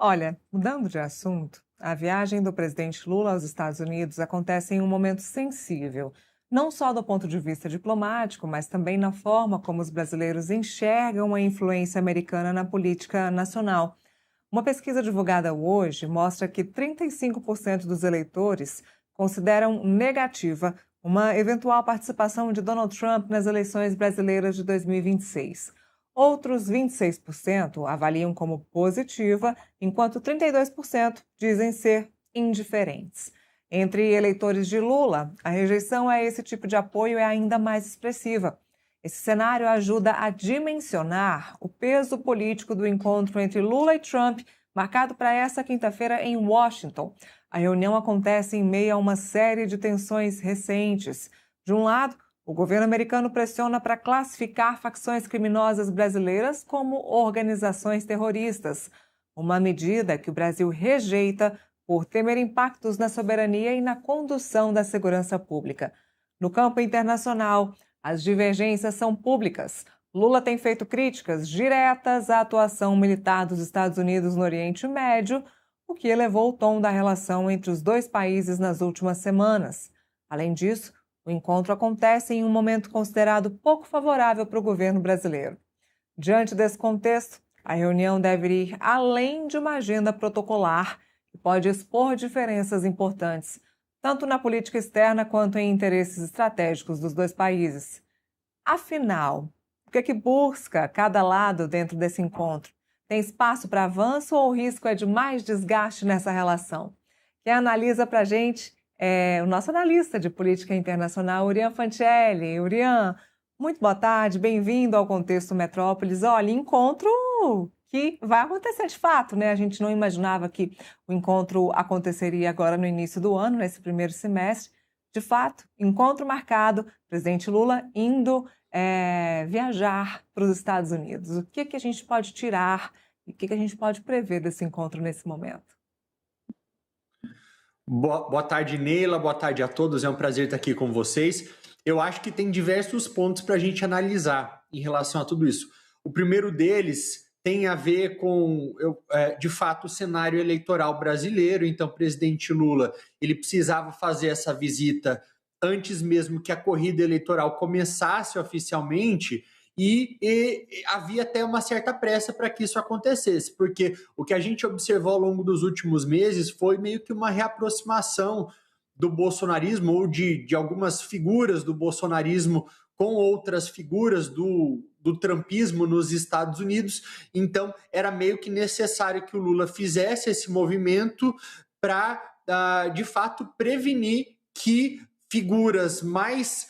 Olha, mudando de assunto, a viagem do presidente Lula aos Estados Unidos acontece em um momento sensível, não só do ponto de vista diplomático, mas também na forma como os brasileiros enxergam a influência americana na política nacional. Uma pesquisa divulgada hoje mostra que 35% dos eleitores consideram negativa uma eventual participação de Donald Trump nas eleições brasileiras de 2026. Outros 26% avaliam como positiva, enquanto 32% dizem ser indiferentes. Entre eleitores de Lula, a rejeição a esse tipo de apoio é ainda mais expressiva. Esse cenário ajuda a dimensionar o peso político do encontro entre Lula e Trump, marcado para essa quinta-feira em Washington. A reunião acontece em meio a uma série de tensões recentes. De um lado, o governo americano pressiona para classificar facções criminosas brasileiras como organizações terroristas, uma medida que o Brasil rejeita por temer impactos na soberania e na condução da segurança pública. No campo internacional, as divergências são públicas. Lula tem feito críticas diretas à atuação militar dos Estados Unidos no Oriente Médio, o que elevou o tom da relação entre os dois países nas últimas semanas. Além disso, o encontro acontece em um momento considerado pouco favorável para o governo brasileiro. Diante desse contexto, a reunião deve ir além de uma agenda protocolar que pode expor diferenças importantes, tanto na política externa quanto em interesses estratégicos dos dois países. Afinal, o que busca cada lado dentro desse encontro? Tem espaço para avanço ou o risco é de mais desgaste nessa relação? Quem analisa para a gente é o nosso analista de política internacional, Urian Fancelli. Urian, muito boa tarde, bem-vindo ao Contexto Metrópolis. Olha, encontro que vai acontecer de fato, né? A gente não imaginava que o encontro aconteceria agora no início do ano, nesse primeiro semestre. De fato, encontro marcado, presidente Lula indo viajar para os Estados Unidos. O que a gente pode tirar e o que a gente pode prever desse encontro nesse momento? Boa tarde, Neila. Boa tarde a todos. É um prazer estar aqui com vocês. Eu acho que tem diversos pontos para a gente analisar em relação a tudo isso. O primeiro deles tem a ver com, de fato, o cenário eleitoral brasileiro. Então, o presidente Lula ele precisava fazer essa visita antes mesmo que a corrida eleitoral começasse oficialmente, e havia até uma certa pressa para que isso acontecesse, porque o que a gente observou ao longo dos últimos meses foi meio que uma reaproximação do bolsonarismo ou de algumas figuras do bolsonarismo com outras figuras do trumpismo nos Estados Unidos. Então, era meio que necessário que o Lula fizesse esse movimento para, de fato, prevenir que figuras mais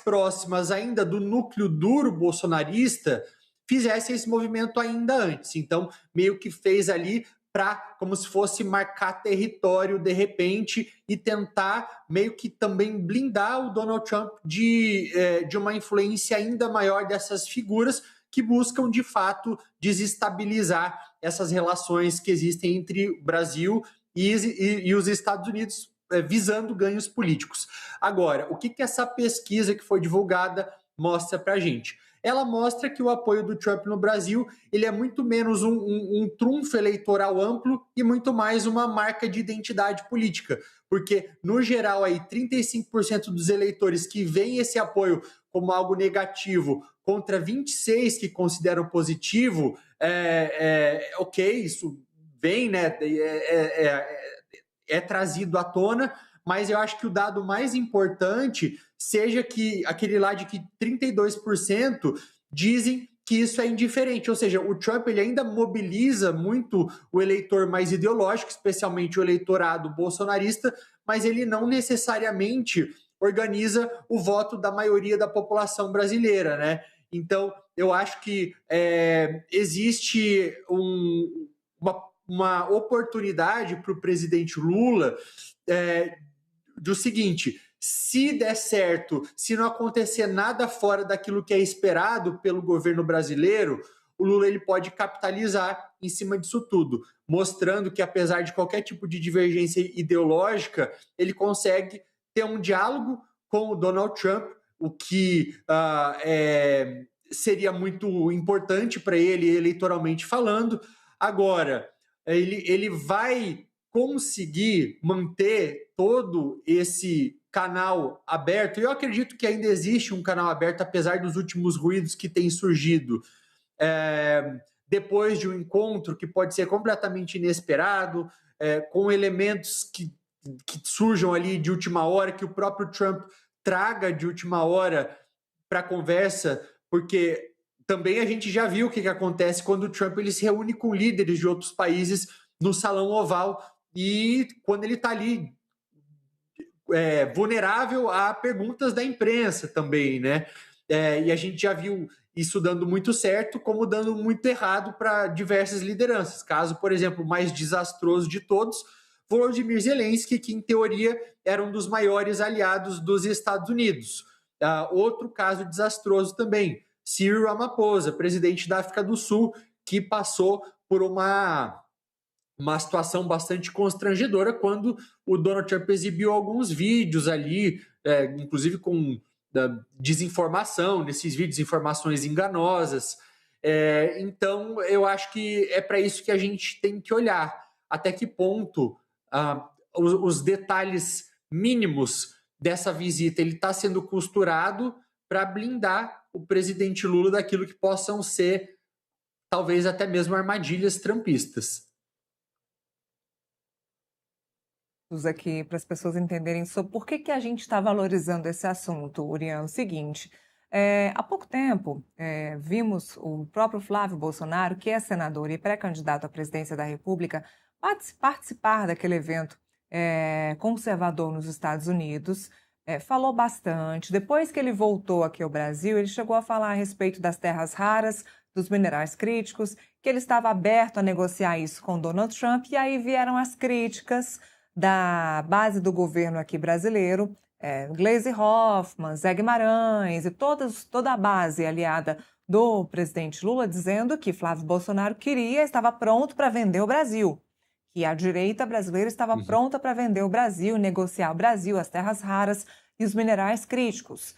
próximas ainda do núcleo duro bolsonarista fizessem esse movimento ainda antes. Então, meio que fez ali para, como se fosse marcar território de repente e tentar meio que também blindar o Donald Trump de uma influência ainda maior dessas figuras que buscam, de fato, desestabilizar essas relações que existem entre o Brasil e os Estados Unidos, visando ganhos políticos. Agora, o que essa pesquisa que foi divulgada mostra para a gente? Ela mostra que o apoio do Trump no Brasil ele é muito menos um trunfo eleitoral amplo e muito mais uma marca de identidade política, porque, no geral, aí, 35% dos eleitores que veem esse apoio como algo negativo contra 26% que consideram positivo, ok, isso vem, né, é trazido à tona, mas eu acho que o dado mais importante seja que aquele lá de que 32% dizem que isso é indiferente, ou seja, o Trump ele ainda mobiliza muito o eleitor mais ideológico, especialmente o eleitorado bolsonarista, mas ele não necessariamente organiza o voto da maioria da população brasileira, né? Então, eu acho que existe uma oportunidade para o presidente Lula do seguinte: se der certo, se não acontecer nada fora daquilo que é esperado pelo governo brasileiro, o Lula ele pode capitalizar em cima disso tudo, mostrando que, apesar de qualquer tipo de divergência ideológica, ele consegue ter um diálogo com o Donald Trump, o que seria muito importante para ele, eleitoralmente falando. Agora, ele vai conseguir manter todo esse canal aberto. Eu acredito que ainda existe um canal aberto, apesar dos últimos ruídos que têm surgido depois de um encontro que pode ser completamente inesperado, com elementos que surjam ali de última hora, que o próprio Trump traga de última hora para a conversa, porque também a gente já viu o que acontece quando o Trump ele se reúne com líderes de outros países no Salão Oval e quando ele está ali vulnerável a perguntas da imprensa também, né? E a gente já viu isso dando muito certo, como dando muito errado para diversas lideranças. Caso, por exemplo, o mais desastroso de todos, Volodymyr Zelensky, que em teoria era um dos maiores aliados dos Estados Unidos. Outro caso desastroso também, Cyril Ramaphosa, presidente da África do Sul, que passou por uma situação bastante constrangedora quando o Donald Trump exibiu alguns vídeos ali, inclusive com desinformação, nesses vídeos, informações enganosas. Então, eu acho que é para isso que a gente tem que olhar. Até que ponto os detalhes mínimos dessa visita ele está sendo costurado para blindar o presidente Lula daquilo que possam ser, talvez até mesmo armadilhas trumpistas. Aqui para as pessoas entenderem sobre por que a gente está valorizando esse assunto, Urian. O seguinte, há pouco tempo vimos o próprio Flávio Bolsonaro, que é senador e pré-candidato à presidência da República, participar daquele evento conservador nos Estados Unidos, falou bastante. Depois que ele voltou aqui ao Brasil, ele chegou a falar a respeito das terras raras, dos minerais críticos, que ele estava aberto a negociar isso com Donald Trump, e aí vieram as críticas da base do governo aqui brasileiro, Gleisi Hoffmann, Zé Guimarães e toda a base aliada do presidente Lula, dizendo que Flávio Bolsonaro estava pronto para vender o Brasil, que a direita brasileira estava pronta para vender o Brasil, negociar o Brasil, as terras raras e os minerais críticos.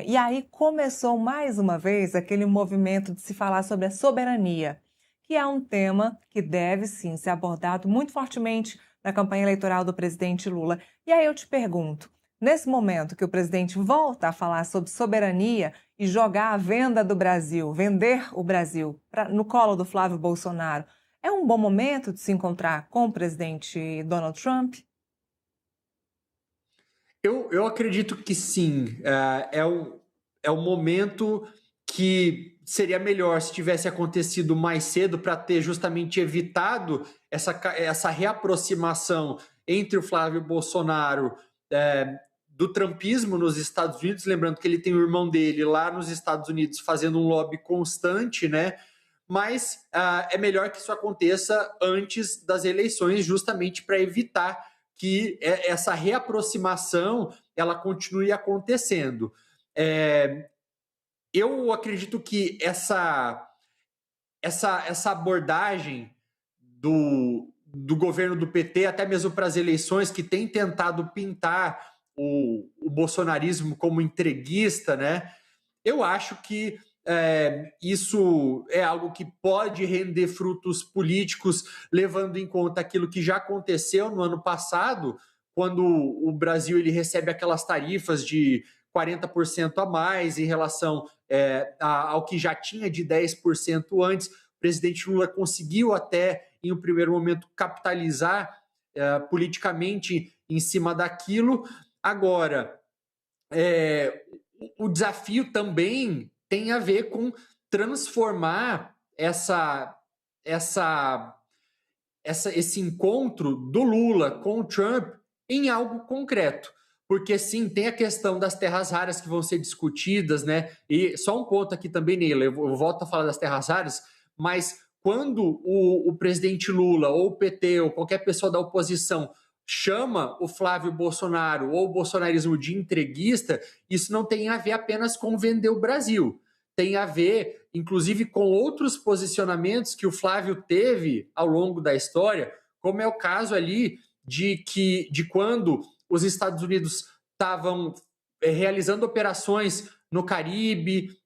E aí começou mais uma vez aquele movimento de se falar sobre a soberania, que é um tema que deve sim ser abordado muito fortemente na campanha eleitoral do presidente Lula. E aí eu te pergunto, nesse momento que o presidente volta a falar sobre soberania e jogar a venda do Brasil, vender o Brasil no colo do Flávio Bolsonaro, é um bom momento de se encontrar com o presidente Donald Trump? Eu acredito que sim. É um momento que seria melhor se tivesse acontecido mais cedo para ter justamente evitado essa reaproximação entre o Flávio Bolsonaro do trumpismo nos Estados Unidos, lembrando que ele tem o irmão dele lá nos Estados Unidos fazendo um lobby constante, né? Mas é melhor que isso aconteça antes das eleições, justamente para evitar que essa reaproximação ela continue acontecendo. Eu acredito que essa abordagem do governo do PT, até mesmo para as eleições, que tem tentado pintar o bolsonarismo como entreguista, né? Eu acho que isso é algo que pode render frutos políticos, levando em conta aquilo que já aconteceu no ano passado, quando o Brasil ele recebe aquelas tarifas de 40% a mais em relação ao que já tinha de 10% antes. O presidente Lula conseguiu até, em um primeiro momento, capitalizar politicamente em cima daquilo. Agora, o desafio também tem a ver com transformar esse encontro do Lula com o Trump em algo concreto. Porque, sim, tem a questão das terras raras que vão ser discutidas, né? E só um ponto aqui também, Neila, eu volto a falar das terras raras, mas quando o presidente Lula, ou o PT, ou qualquer pessoa da oposição chama o Flávio Bolsonaro ou o bolsonarismo de entreguista, isso não tem a ver apenas com vender o Brasil. Tem a ver, inclusive, com outros posicionamentos que o Flávio teve ao longo da história, como é o caso ali de quando os Estados Unidos estavam realizando operações no Caribe,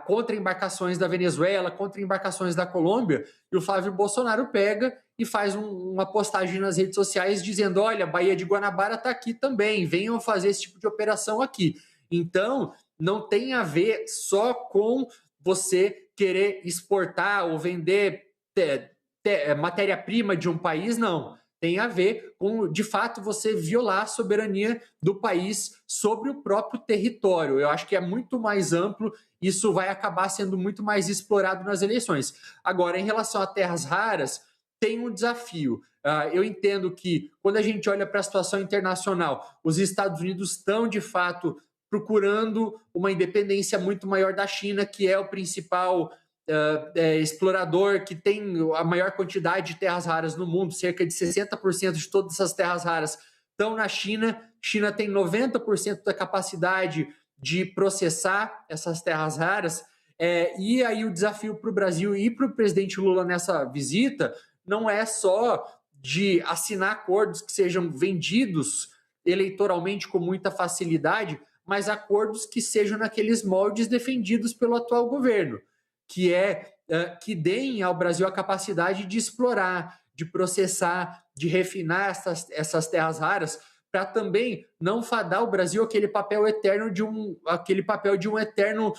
contra embarcações da Venezuela, contra embarcações da Colômbia, e o Flávio Bolsonaro pega e faz uma postagem nas redes sociais dizendo: olha, a Baía de Guanabara está aqui também, venham fazer esse tipo de operação aqui. Então, não tem a ver só com você querer exportar ou vender matéria-prima de um país, não. Tem a ver com, de fato, você violar a soberania do país sobre o próprio território. Eu acho que é muito mais amplo, isso vai acabar sendo muito mais explorado nas eleições. Agora, em relação a terras raras, tem um desafio. Eu entendo que, quando a gente olha para a situação internacional, os Estados Unidos estão, de fato, procurando uma independência muito maior da China, que é o principal explorador, que tem a maior quantidade de terras raras no mundo. Cerca de 60% de todas essas terras raras estão na China. China tem 90% da capacidade de processar essas terras raras. E aí o desafio para o Brasil e para o presidente Lula nessa visita não é só de assinar acordos que sejam vendidos eleitoralmente com muita facilidade, mas acordos que sejam naqueles moldes defendidos pelo atual governo, que que deem ao Brasil a capacidade de explorar, de processar, de refinar essas terras raras, para também não fadar o Brasil aquele papel eterno de um eterno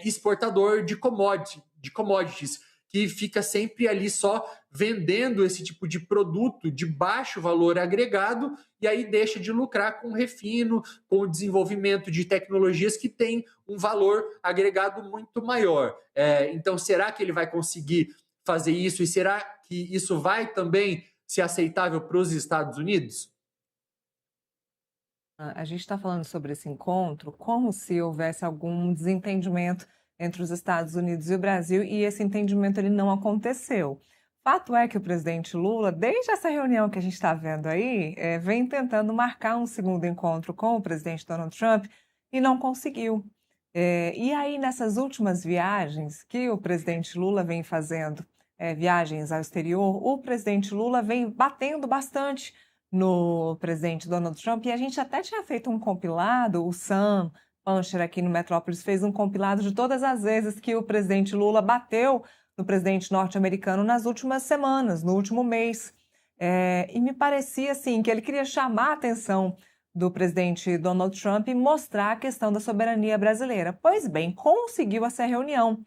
exportador de commodities, que fica sempre ali só vendendo esse tipo de produto de baixo valor agregado e aí deixa de lucrar com o refino, com o desenvolvimento de tecnologias que têm um valor agregado muito maior. Então, será que ele vai conseguir fazer isso? E será que isso vai também ser aceitável para os Estados Unidos? A gente está falando sobre esse encontro como se houvesse algum desentendimento entre os Estados Unidos e o Brasil, e esse entendimento ele não aconteceu. Fato é que o presidente Lula, desde essa reunião que a gente está vendo aí, vem tentando marcar um segundo encontro com o presidente Donald Trump e não conseguiu. E aí, nessas últimas viagens que o presidente Lula vem fazendo, viagens ao exterior, o presidente Lula vem batendo bastante no presidente Donald Trump, e a gente até tinha feito um compilado, o Sam Pancher aqui no Metrópolis fez um compilado de todas as vezes que o presidente Lula bateu no presidente norte-americano nas últimas semanas, no último mês. E me parecia assim que ele queria chamar a atenção do presidente Donald Trump e mostrar a questão da soberania brasileira. Pois bem, conseguiu essa reunião.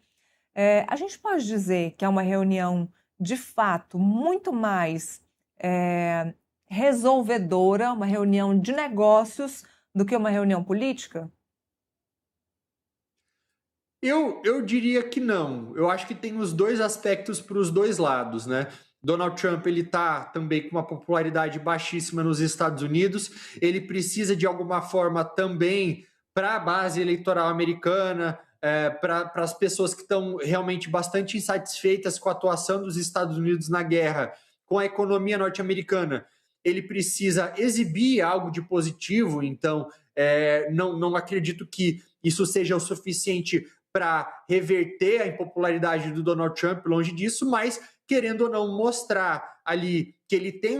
A gente pode dizer que é uma reunião, de fato, muito mais resolvedora, uma reunião de negócios, do que uma reunião política? Eu diria que não. Eu acho que tem os dois aspectos para os dois lados, né? Donald Trump ele está também com uma popularidade baixíssima nos Estados Unidos. Ele precisa de alguma forma também para a base eleitoral americana, para as pessoas que estão realmente bastante insatisfeitas com a atuação dos Estados Unidos na guerra, com a economia norte-americana. Ele precisa exibir algo de positivo. Então, não acredito que isso seja o suficiente para reverter a impopularidade do Donald Trump, longe disso, mas querendo ou não mostrar ali que ele tem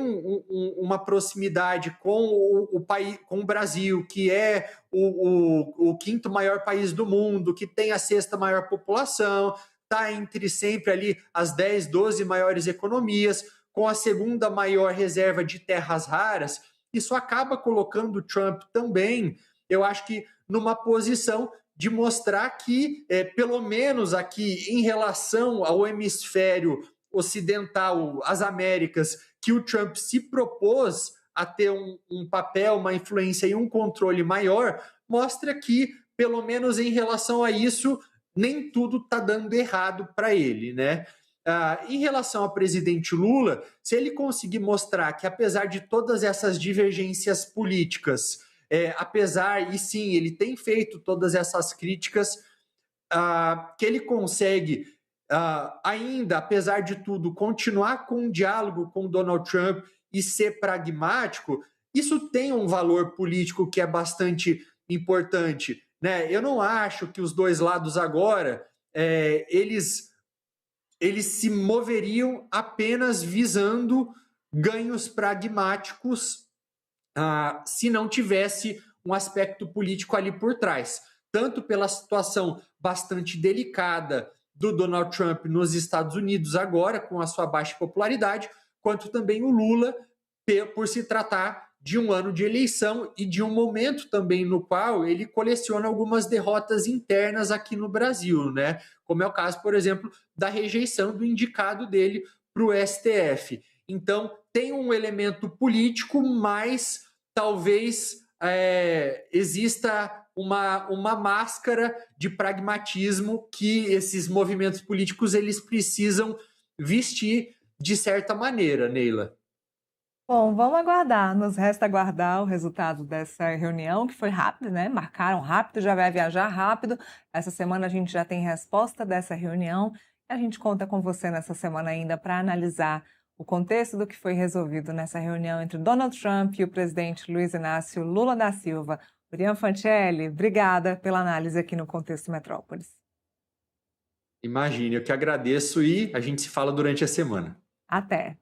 uma proximidade com o país, com o Brasil, que é o quinto maior país do mundo, que tem a sexta maior população, está entre sempre ali as 10, 12 maiores economias, com a segunda maior reserva de terras raras. Isso acaba colocando o Trump também, eu acho que, numa posição de mostrar que, pelo menos aqui, em relação ao hemisfério ocidental, as Américas, que o Trump se propôs a ter um papel, uma influência e um controle maior, mostra que, pelo menos em relação a isso, nem tudo está dando errado para ele, né? Em relação ao presidente Lula, se ele conseguir mostrar que, apesar de todas essas divergências políticas, apesar, e sim, ele tem feito todas essas críticas, que ele consegue, ainda, apesar de tudo, continuar com um diálogo com Donald Trump e ser pragmático, isso tem um valor político que é bastante importante, né? Eu não acho que os dois lados agora, eles se moveriam apenas visando ganhos pragmáticos, se não tivesse um aspecto político ali por trás, tanto pela situação bastante delicada do Donald Trump nos Estados Unidos agora, com a sua baixa popularidade, quanto também o Lula, por se tratar de um ano de eleição e de um momento também no qual ele coleciona algumas derrotas internas aqui no Brasil, né? Como é o caso, por exemplo, da rejeição do indicado dele para o STF. Então, tem um elemento político, mas talvez exista uma máscara de pragmatismo que esses movimentos políticos eles precisam vestir de certa maneira, Neila. Bom, vamos aguardar. Nos resta aguardar o resultado dessa reunião, que foi rápida, né? Marcaram rápido, já vai viajar rápido. Essa semana a gente já tem resposta dessa reunião. A gente conta com você nessa semana ainda para analisar o contexto do que foi resolvido nessa reunião entre Donald Trump e o presidente Luiz Inácio Lula da Silva. Oriana Fancelli, obrigada pela análise aqui no Contexto Metrópolis. Imagine, eu que agradeço e a gente se fala durante a semana. Até!